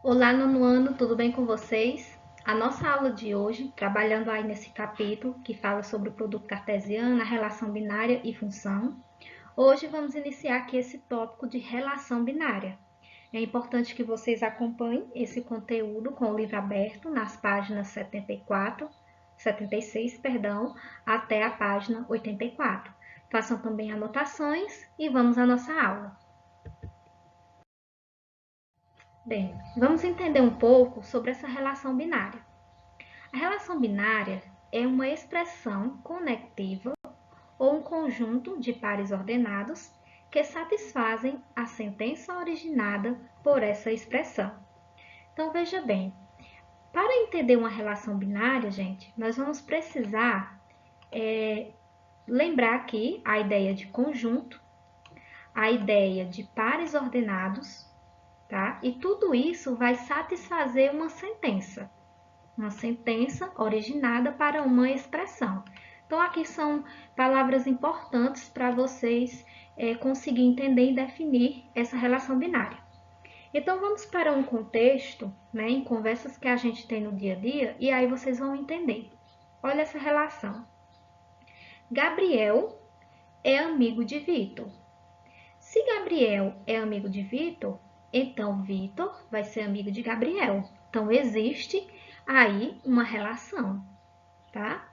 Olá, nono ano, tudo bem com vocês? A nossa aula de hoje, trabalhando aí nesse capítulo que fala sobre o produto cartesiano, a relação binária e função. Hoje vamos iniciar aqui esse tópico de relação binária. É importante que vocês acompanhem esse conteúdo com o livro aberto nas páginas 76, até a página 84. Façam também anotações e vamos à nossa aula. Bem, vamos entender um pouco sobre essa relação binária. A relação binária é uma expressão conectiva ou um conjunto de pares ordenados que satisfazem a sentença originada por essa expressão. Então, veja bem, para entender uma relação binária, gente, nós vamos precisar lembrar aqui a ideia de conjunto, a ideia de pares ordenados, tá? E tudo isso vai satisfazer uma sentença originada para uma expressão. Então, aqui são palavras importantes para vocês conseguirem entender e definir essa relação binária. Então, vamos para um contexto, né, em conversas que a gente tem no dia a dia, e aí vocês vão entender. Olha essa relação. Gabriel é amigo de Vitor. Se Gabriel é amigo de Vitor, então Vitor vai ser amigo de Gabriel. Então, existe aí uma relação, tá?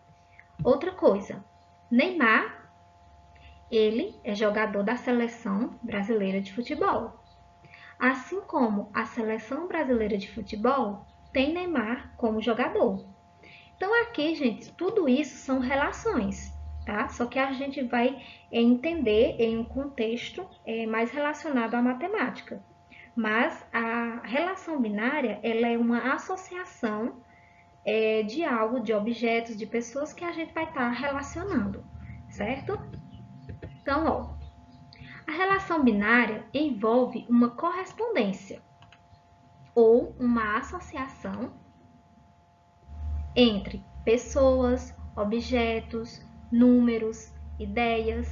Outra coisa, Neymar, ele é jogador da seleção brasileira de futebol. Assim como a seleção brasileira de futebol tem Neymar como jogador. Então aqui, gente, tudo isso são relações, tá? Só que a gente vai entender em um contexto mais relacionado à matemática. Mas a relação binária, ela é uma associação de algo, de objetos, de pessoas que a gente vai estar relacionando, certo? Então, ó, a relação binária envolve uma correspondência ou uma associação entre pessoas, objetos, números, ideias.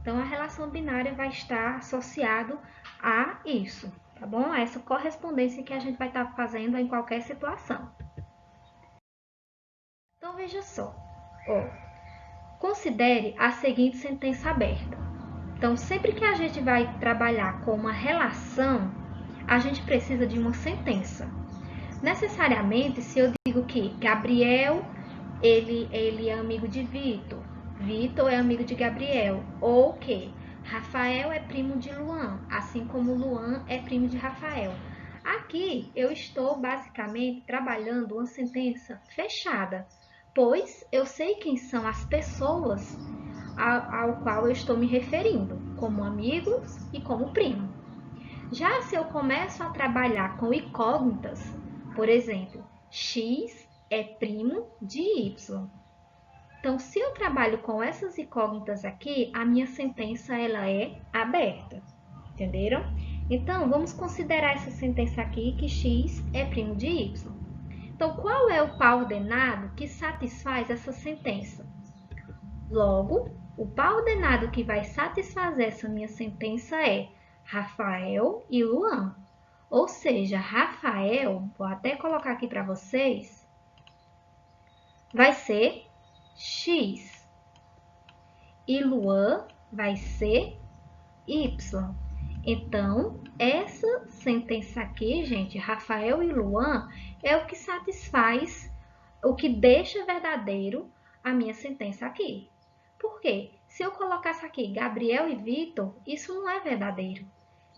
Então, a relação binária vai estar associado a isso, tá bom? A essa correspondência que a gente vai estar fazendo em qualquer situação. Então, veja só, ó, considere a seguinte sentença aberta. Então, sempre que a gente vai trabalhar com uma relação, a gente precisa de uma sentença. Necessariamente, se eu digo que Gabriel, ele é amigo de Vitor, Vitor é amigo de Gabriel, ou que Rafael é primo de Luan, assim como Luan é primo de Rafael. Aqui eu estou basicamente trabalhando uma sentença fechada, pois eu sei quem são as pessoas ao qual eu estou me referindo, como amigos e como primo. Já se eu começo a trabalhar com incógnitas, por exemplo, X é primo de Y. Então, se eu trabalho com essas incógnitas aqui, a minha sentença ela é aberta. Entenderam? Então, vamos considerar essa sentença aqui que X é primo de Y. Então, qual é o par ordenado que satisfaz essa sentença? Logo, o par ordenado que vai satisfazer essa minha sentença é Rafael e Luan. Ou seja, Rafael, vou até colocar aqui para vocês, vai ser X. E Luan vai ser Y. Então, essa sentença aqui, gente, Rafael e Luan, é o que satisfaz, o que deixa verdadeiro a minha sentença aqui. Por quê? Se eu colocasse aqui Gabriel e Vitor, isso não é verdadeiro.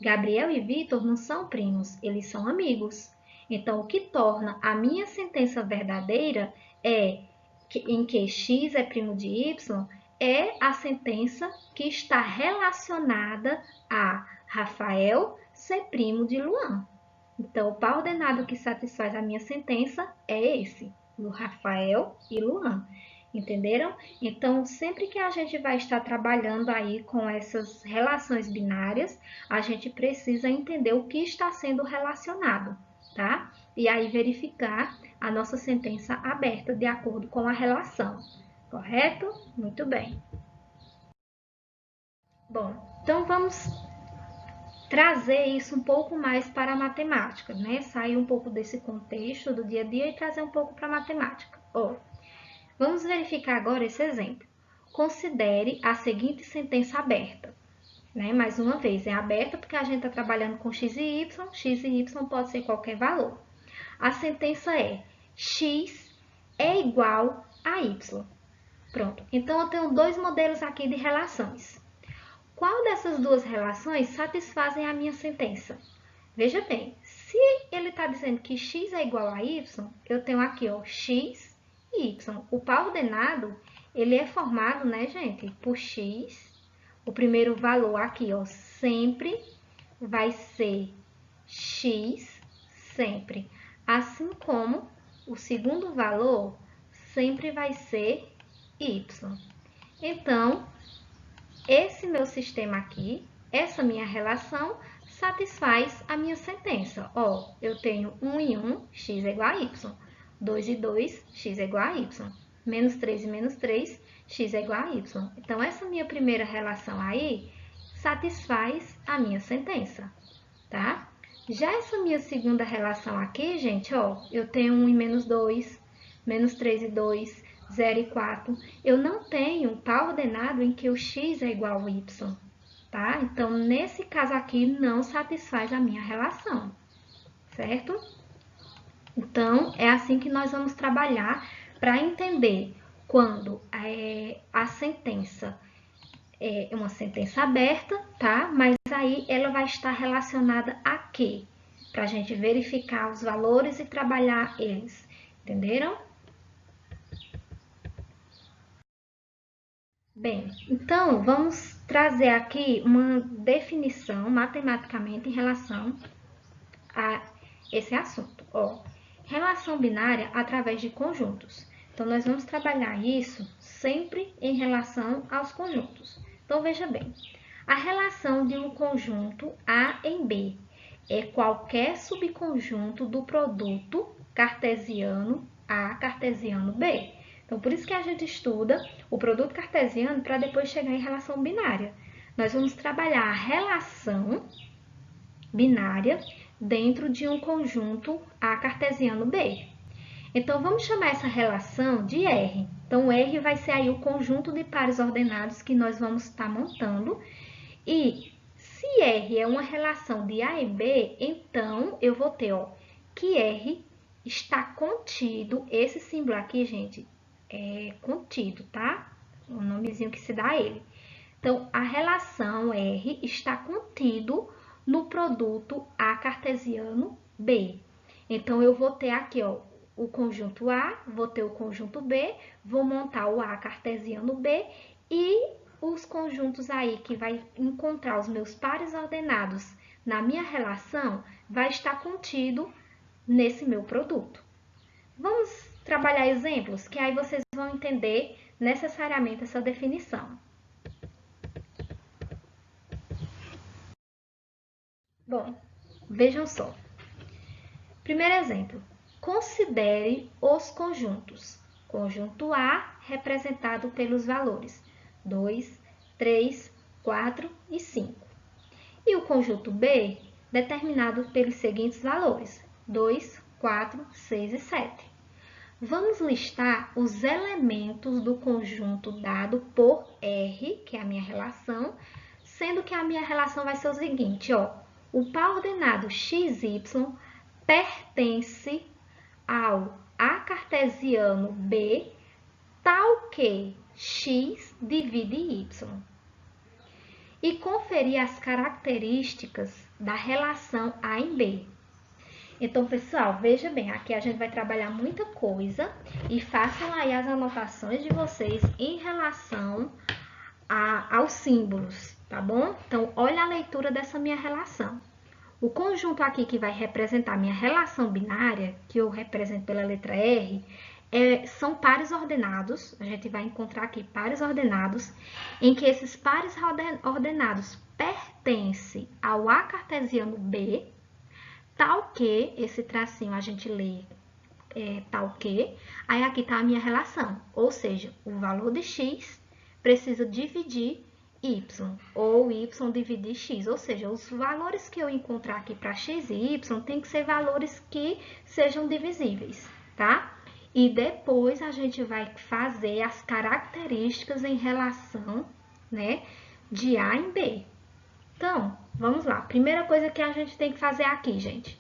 Gabriel e Vitor não são primos, eles são amigos. Então, o que torna a minha sentença verdadeira é em que X é primo de Y, é a sentença que está relacionada a Rafael ser primo de Luan. Então, o par ordenado que satisfaz a minha sentença é esse, o Rafael e Luan. Entenderam? Então, sempre que a gente vai estar trabalhando aí com essas relações binárias, a gente precisa entender o que está sendo relacionado, tá? E aí verificar a nossa sentença aberta de acordo com a relação. Correto? Muito bem. Bom, então vamos trazer isso um pouco mais para a matemática, né? Sair um pouco desse contexto do dia a dia e trazer um pouco para a matemática. Ó, vamos verificar agora esse exemplo. Considere a seguinte sentença aberta. Né? Mais uma vez, é aberta porque a gente está trabalhando com x e y pode ser qualquer valor. A sentença é x é igual a y. Pronto, então eu tenho dois modelos aqui de relações. Qual dessas duas relações satisfazem a minha sentença? Veja bem, se ele está dizendo que x é igual a y, eu tenho aqui ó, x e y. O par ordenado, ele é formado, né, gente, por x. O primeiro valor aqui, ó, sempre vai ser x, sempre. Assim como o segundo valor sempre vai ser y. Então, esse meu sistema aqui, essa minha relação, satisfaz a minha sentença. Ó, eu tenho 1 e 1, x é igual a y. 2 e 2, x é igual a y. Menos 3 e menos 3, x é igual a y. Então, essa minha primeira relação aí satisfaz a minha sentença, tá? Já essa minha segunda relação aqui, gente, ó, eu tenho 1 e menos 2, menos 3 e 2, 0 e 4. Eu não tenho par ordenado em que o x é igual ao y, tá? Então, nesse caso aqui, não satisfaz a minha relação, certo? Então, é assim que nós vamos trabalhar para entender quando a sentença é uma sentença aberta, tá? Mas aí ela vai estar relacionada a quê? Para a gente verificar os valores e trabalhar eles, entenderam? Bem, então vamos trazer aqui uma definição matematicamente em relação a esse assunto. Ó, relação binária através de conjuntos. Então, nós vamos trabalhar isso sempre em relação aos conjuntos. Então, veja bem, a relação de um conjunto A em B é qualquer subconjunto do produto cartesiano A cartesiano B. Então, por isso que a gente estuda o produto cartesiano para depois chegar em relação binária. Nós vamos trabalhar a relação binária dentro de um conjunto A cartesiano B. Então, vamos chamar essa relação de R. Então, R vai ser aí o conjunto de pares ordenados que nós vamos estar montando. E se R é uma relação de A e B, então eu vou ter ó, que R está contido, esse símbolo aqui, gente, é contido, tá? O nomezinho que se dá a ele. Então, a relação R está contido no produto A cartesiano B. Então, eu vou ter aqui ó, o conjunto A, vou ter o conjunto B, vou montar o A cartesiano B e os conjuntos aí que vai encontrar os meus pares ordenados na minha relação vai estar contido nesse meu produto. Vamos trabalhar exemplos que aí vocês vão entender necessariamente essa definição. Bom, vejam só. Primeiro exemplo, considere os conjuntos. Conjunto A representado pelos valores 2, 3, 4 e 5. E o conjunto B determinado pelos seguintes valores 2, 4, 6 e 7. Vamos listar os elementos do conjunto dado por R, que é a minha relação, sendo que a minha relação vai ser o seguinte, ó. O par ordenado XY pertence ao A cartesiano B, tal que x divide y. E conferir as características da relação A em B. Então, pessoal, veja bem, aqui a gente vai trabalhar muita coisa e façam aí as anotações de vocês em relação aos símbolos, tá bom? Então, olha a leitura dessa minha relação. O conjunto aqui que vai representar minha relação binária, que eu represento pela letra R, são pares ordenados. A gente vai encontrar aqui pares ordenados, em que esses pares ordenados pertencem ao A cartesiano B, tal que, esse tracinho a gente lê tal que, aí aqui está a minha relação, ou seja, o valor de x precisa dividir y, ou y dividir x, ou seja, os valores que eu encontrar aqui para x e y tem que ser valores que sejam divisíveis, tá? E depois a gente vai fazer as características em relação, né, de A em B. Então, vamos lá. Primeira coisa que a gente tem que fazer aqui, gente,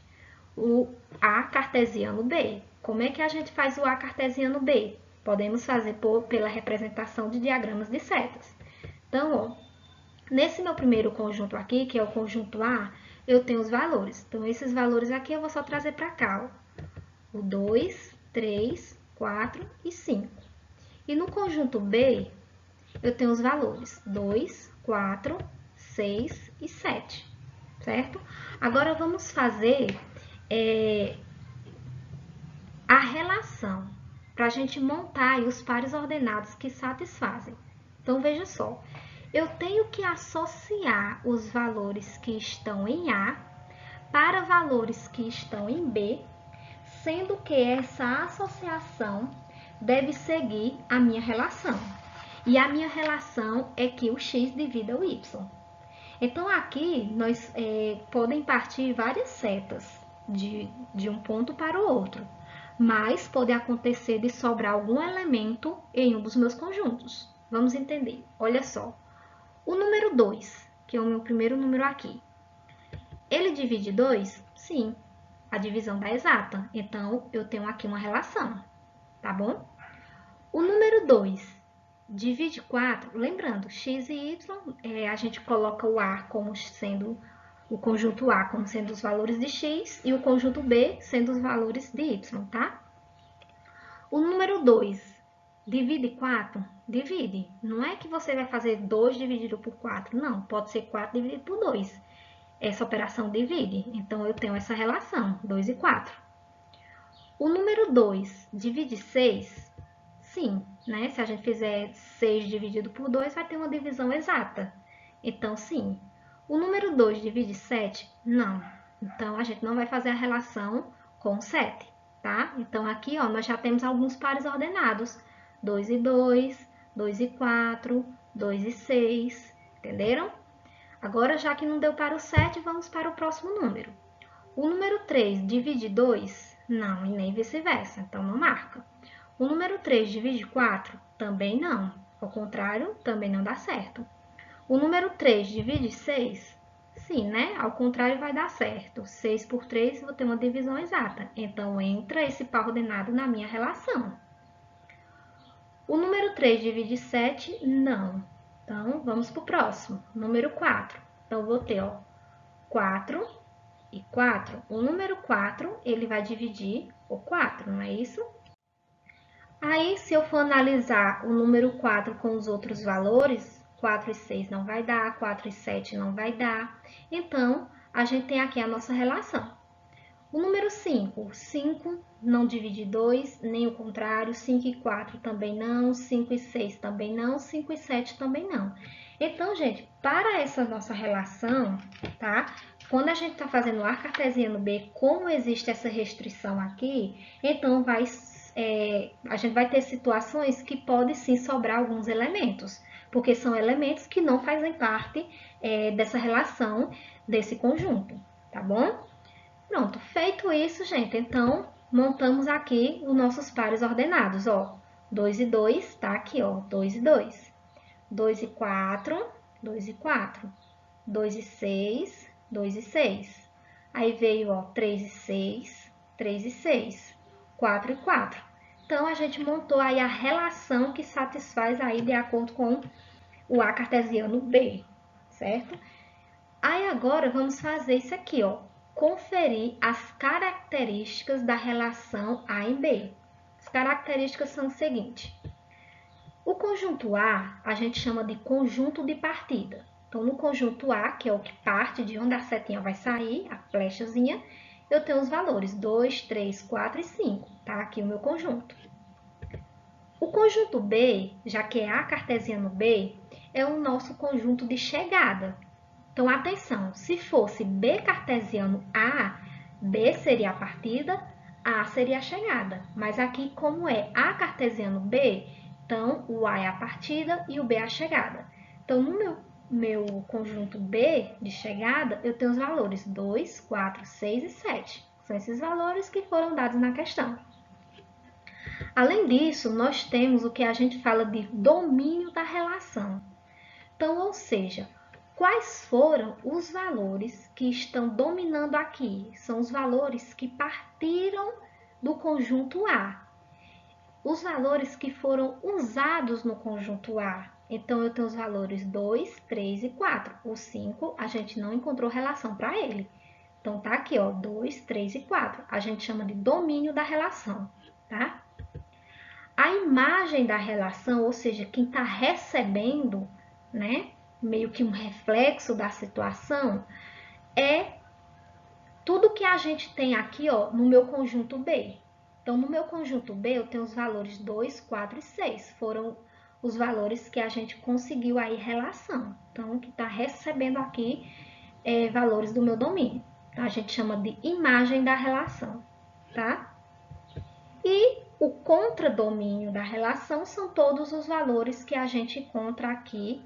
o A cartesiano B. Como é que a gente faz o A cartesiano B? Podemos fazer pela representação de diagramas de setas. Então, ó, nesse meu primeiro conjunto aqui, que é o conjunto A, eu tenho os valores. Então, esses valores aqui eu vou só trazer para cá, ó. O 2, 3, 4 e 5. E no conjunto B, eu tenho os valores 2, 4, 6 e 7, certo? Agora, vamos fazer a relação para a gente montar aí os pares ordenados que satisfazem. Então, veja só, eu tenho que associar os valores que estão em A para valores que estão em B, sendo que essa associação deve seguir a minha relação. E a minha relação é que o x divida o y. Então, aqui, nós podem partir várias setas de um ponto para o outro, mas pode acontecer de sobrar algum elemento em um dos meus conjuntos. Vamos entender. Olha só. O número 2, que é o meu primeiro número aqui, ele divide 2? Sim. A divisão dá exata. Então, eu tenho aqui uma relação, tá bom? O número 2 divide 4, lembrando, x e y, a gente coloca o A como sendo, o conjunto A como sendo os valores de x e o conjunto B sendo os valores de y, tá? O número 2 divide 4? Divide. Não é que você vai fazer 2 dividido por 4, não. Pode ser 4 dividido por 2. Essa operação divide. Então, eu tenho essa relação, 2 e 4. O número 2 divide 6? Sim, né? Se a gente fizer 6 dividido por 2, vai ter uma divisão exata. Então, sim. O número 2 divide 7? Não. Então, a gente não vai fazer a relação com 7, tá? Então, aqui, ó, nós já temos alguns pares ordenados. 2 e 2, 2 e 4, 2 e 6, entenderam? Agora, já que não deu para o 7, vamos para o próximo número. O número 3 divide 2? Não, e nem vice-versa, então não marca. O número 3 divide 4? Também não. Ao contrário, também não dá certo. O número 3 divide 6? Sim, né? Ao contrário, vai dar certo. 6 por 3, vou ter uma divisão exata. Então, entra esse par ordenado na minha relação. O número 3 divide 7? Não. Então, vamos para o próximo. Número 4. Então, vou ter, ó, 4 e 4. O número 4, ele vai dividir o 4, não é isso? Aí, se eu for analisar o número 4 com os outros valores, 4 e 6 não vai dar, 4 e 7 não vai dar. Então, a gente tem aqui a nossa relação. O número 5, 5 não divide 2, nem o contrário, 5 e 4 também não, 5 e 6 também não, 5 e 7 também não. Então, gente, para essa nossa relação, tá? Quando a gente está fazendo o A cartesiano B, como existe essa restrição aqui, então a gente vai ter situações que pode sim sobrar alguns elementos, porque são elementos que não fazem parte dessa relação, desse conjunto, tá bom? Pronto, feito isso, gente, então, montamos aqui os nossos pares ordenados, ó. 2 e 2, tá aqui, ó, 2 e 2. 2 e 4, 2 e 4. 2 e 6, 2 e 6. Aí veio, ó, 3 e 6, 3 e 6. 4 e 4. Então, a gente montou aí a relação que satisfaz aí de acordo com o A cartesiano B, certo? Aí, agora, vamos fazer isso aqui, ó. Conferir as características da relação A em B. As características são o seguinte. O conjunto A, a gente chama de conjunto de partida. Então, no conjunto A, que é o que parte de onde a setinha vai sair, a flechazinha, eu tenho os valores 2, 3, 4 e 5, tá? Aqui o meu conjunto. O conjunto B, já que é A cartesiano B, é o nosso conjunto de chegada. Então, atenção, se fosse B cartesiano A, B seria a partida, A seria a chegada. Mas aqui, como é A cartesiano B, então o A é a partida e o B é a chegada. Então, no meu meu conjunto B de chegada, eu tenho os valores 2, 4, 6 e 7. São esses valores que foram dados na questão. Além disso, nós temos o que a gente fala de domínio da relação. Então, ou seja, quais foram os valores que estão dominando aqui? São os valores que partiram do conjunto A. Os valores que foram usados no conjunto A. Então, eu tenho os valores 2, 3 e 4. O 5, a gente não encontrou relação para ele. Então, tá aqui, ó, 2, 3 e 4. A gente chama de domínio da relação, tá? A imagem da relação, ou seja, quem está recebendo, né, meio que um reflexo da situação, é tudo que a gente tem aqui, ó, no meu conjunto B. Então, no meu conjunto B, eu tenho os valores 2, 4 e 6. Foram os valores que a gente conseguiu aí relação. Então, que está recebendo aqui valores do meu domínio. A gente chama de imagem da relação, tá? E o contradomínio da relação são todos os valores que a gente encontra aqui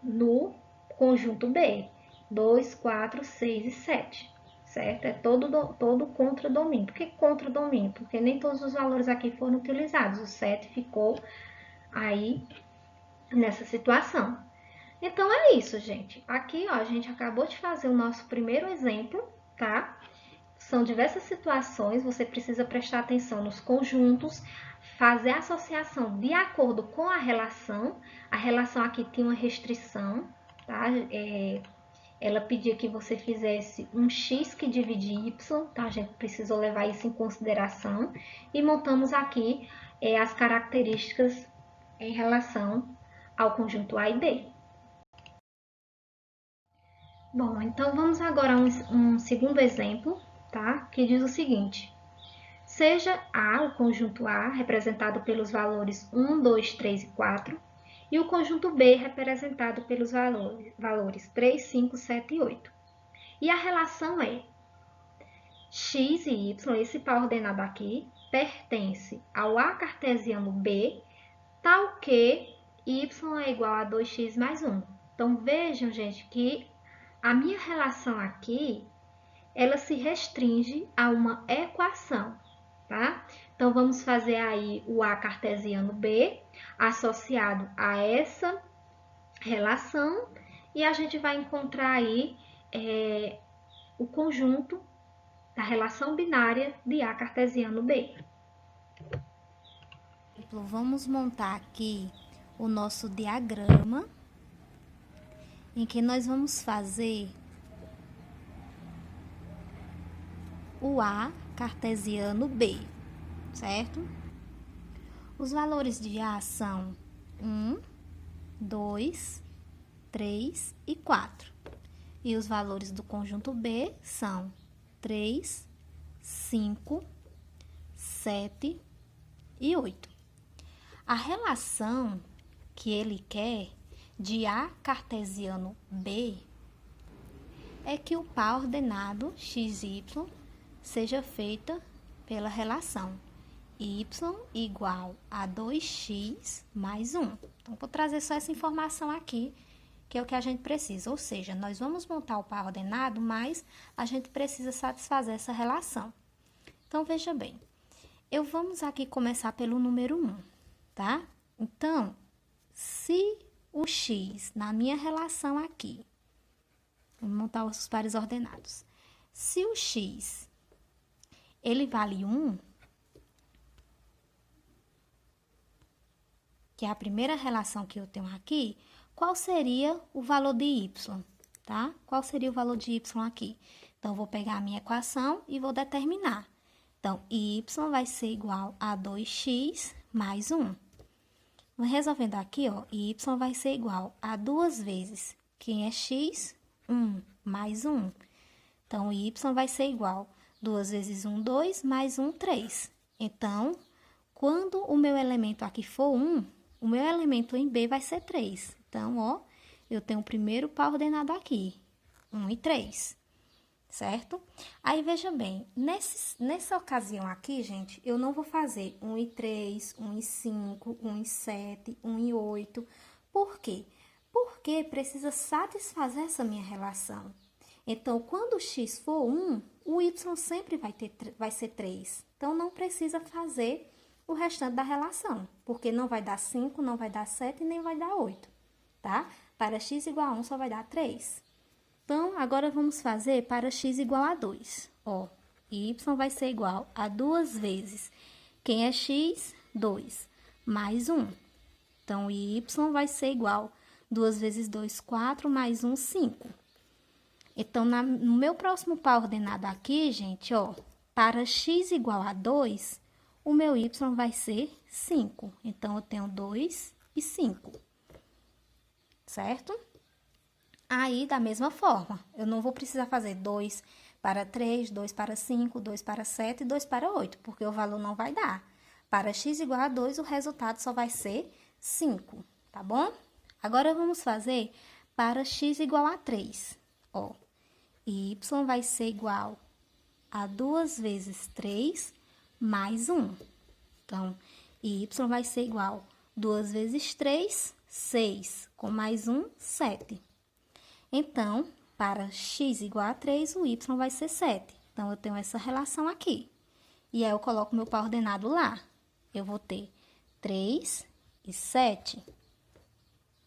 no conjunto B. 2, 4, 6 e 7, certo? É todo contradomínio. Por que contradomínio? Porque nem todos os valores aqui foram utilizados. O 7 ficou aí nessa situação. Então, é isso, gente. Aqui, ó, a gente acabou de fazer o nosso primeiro exemplo, tá? São diversas situações, você precisa prestar atenção nos conjuntos, fazer a associação de acordo com a relação. A relação aqui tinha uma restrição, tá? Ela pedia que você fizesse um x que divide y, tá? A gente precisou levar isso em consideração. E montamos aqui as características em relação ao conjunto A e B. Bom, então vamos agora a um segundo exemplo, tá? Que diz o seguinte: seja A, o conjunto A, representado pelos valores 1, 2, 3 e 4, e o conjunto B, representado pelos valores 3, 5, 7 e 8. E a relação é x e y, esse par ordenado aqui, pertence ao A cartesiano B, tal que y é igual a 2x mais 1. Então, vejam, gente, que a minha relação aqui, ela se restringe a uma equação, tá? Então, vamos fazer aí o A cartesiano B associado a essa relação e a gente vai encontrar aí o conjunto da relação binária de A cartesiano B. Vamos montar aqui o nosso diagrama, em que nós vamos fazer o A cartesiano B, certo? Os valores de A são 1, 2, 3 e 4. E os valores do conjunto B são 3, 5, 7 e 8. A relação que ele quer de A cartesiano B é que o par ordenado XY seja feita pela relação y igual a 2x mais 1. Então, vou trazer só essa informação aqui, que é o que a gente precisa. Ou seja, nós vamos montar o par ordenado, mas a gente precisa satisfazer essa relação. Então, veja bem, vamos aqui começar pelo número 1, tá? Então, se o x na minha relação aqui, vamos montar os pares ordenados. Se o x, ele vale 1, que é a primeira relação que eu tenho aqui, qual seria o valor de y, tá? Qual seria o valor de y aqui? Então, eu vou pegar a minha equação e vou determinar. Então, y vai ser igual a 2x mais 1. Resolvendo aqui, ó, y vai ser igual a 2 vezes, quem é x? 1 mais 1. Então, y vai ser igual 2 vezes 1, 2, mais 1, 3. Então, quando o meu elemento aqui for 1, o meu elemento em B vai ser 3. Então, ó, eu tenho o primeiro par ordenado aqui, 1 e 3, certo? Aí, veja bem, nessa ocasião aqui, gente, eu não vou fazer 1 e 3, 1 e 5, 1 e 7, 1 e 8. Por quê? porque precisa satisfazer essa minha relação. Então, quando o x for 1, o y sempre vai ser 3. Então, não precisa fazer o restante da relação, porque não vai dar 5, não vai dar 7 e nem vai dar 8, tá? Para x igual a 1 só vai dar 3. Então, agora vamos fazer para x igual a 2. Ó, y vai ser igual a 2 vezes, quem é x? 2, mais 1. Então, y vai ser igual 2 vezes 2, 4, mais 1, 5. Então, no meu próximo par ordenado aqui, gente, ó, para x igual a 2, o meu y vai ser 5. Então, eu tenho 2 e 5, certo? Aí, da mesma forma, eu não vou precisar fazer 2 para 3, 2 para 5, 2 para 7 e 2 para 8, porque o valor não vai dar. Para x igual a 2, o resultado só vai ser 5, tá bom? Agora, vamos fazer para x igual a 3. Ó, y vai ser igual a 2 vezes 3 mais 1. Então, y vai ser igual a 2 vezes 3, 6, com mais 1, 7. Então, para x igual a 3, o y vai ser 7. Então, eu tenho essa relação aqui. E aí, eu coloco meu par ordenado lá. Eu vou ter 3 e 7.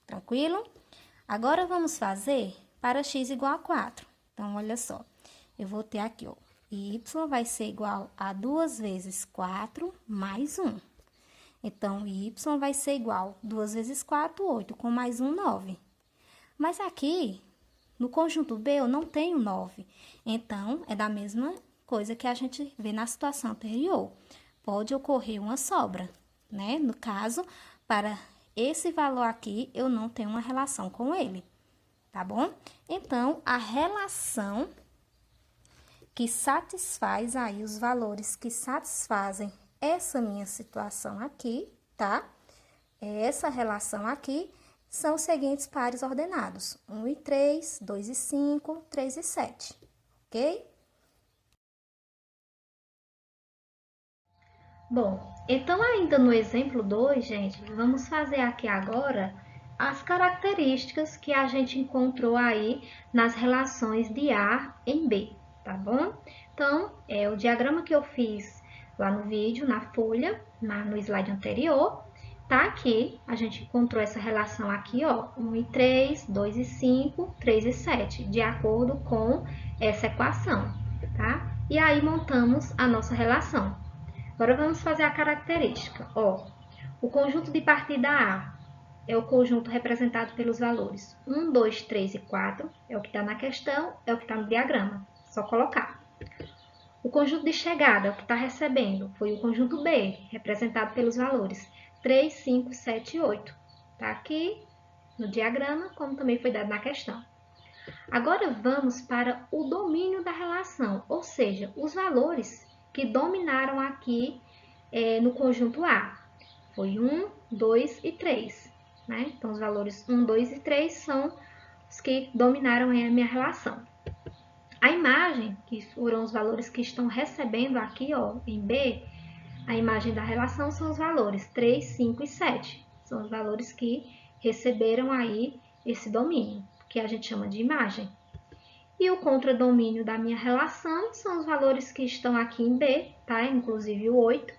Tranquilo? Agora, vamos fazer para x igual a 4. Então, olha só. Eu vou ter aqui, ó. Y vai ser igual a 2 vezes 4 mais 1. Então, y vai ser igual a 2 vezes 4, 8, com mais 1, 9. Mas aqui, no conjunto B, eu não tenho 9. Então, é da mesma coisa que a gente vê na situação anterior. Pode ocorrer uma sobra, né? No caso, para esse valor aqui, eu não tenho uma relação com ele, tá bom? Então, a relação que satisfaz aí os valores que satisfazem essa minha situação aqui, tá? Essa relação aqui são os seguintes pares ordenados: 1 e 3, 2 e 5, 3 e 7, ok? Bom, então ainda no exemplo 2, gente, vamos fazer aqui agora as características que a gente encontrou aí nas relações de A em B, tá bom? Então, o diagrama que eu fiz lá no vídeo, na folha, no slide anterior, tá aqui, a gente encontrou essa relação aqui, ó, 1 e 3, 2 e 5, 3 e 7, de acordo com essa equação, tá? E aí, montamos a nossa relação. Agora, vamos fazer a característica. Ó, o conjunto de partida A é o conjunto representado pelos valores 1, 2, 3 e 4. É o que está na questão, é o que está no diagrama. Só colocar. O conjunto de chegada, é o que está recebendo, foi o conjunto B, representado pelos valores 3, 5, 7 e 8. Está aqui no diagrama, como também foi dado na questão. Agora, vamos para o domínio da relação, ou seja, os valores que dominaram aqui no conjunto A. Foi 1, 2 e 3. Né? Então, os valores 1, 2 e 3 são os que dominaram a minha relação. A imagem, que foram os valores que estão recebendo aqui, ó, em B, a imagem da relação são os valores 3, 5 e 7. São os valores que receberam aí esse domínio, que a gente chama de imagem. E o contradomínio da minha relação são os valores que estão aqui em B, tá? Inclusive o 8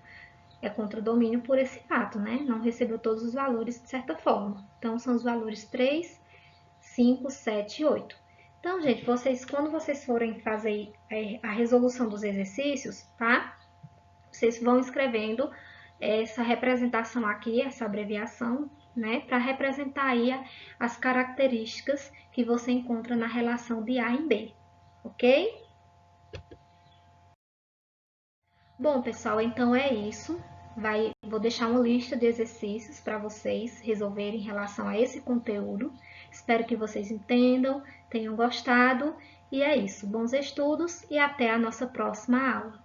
é contradomínio por esse fato, né? Não recebeu todos os valores de certa forma. Então, são os valores 3, 5, 7 e 8. Então, gente, quando vocês forem fazer a resolução dos exercícios, tá? Vocês vão escrevendo essa representação aqui, essa abreviação, né? Para representar aí as características que você encontra na relação de A em B, ok? Bom, pessoal, então é isso. Vou deixar uma lista de exercícios para vocês resolverem em relação a esse conteúdo. Espero que vocês entendam, tenham gostado. E é isso. Bons estudos e até a nossa próxima aula.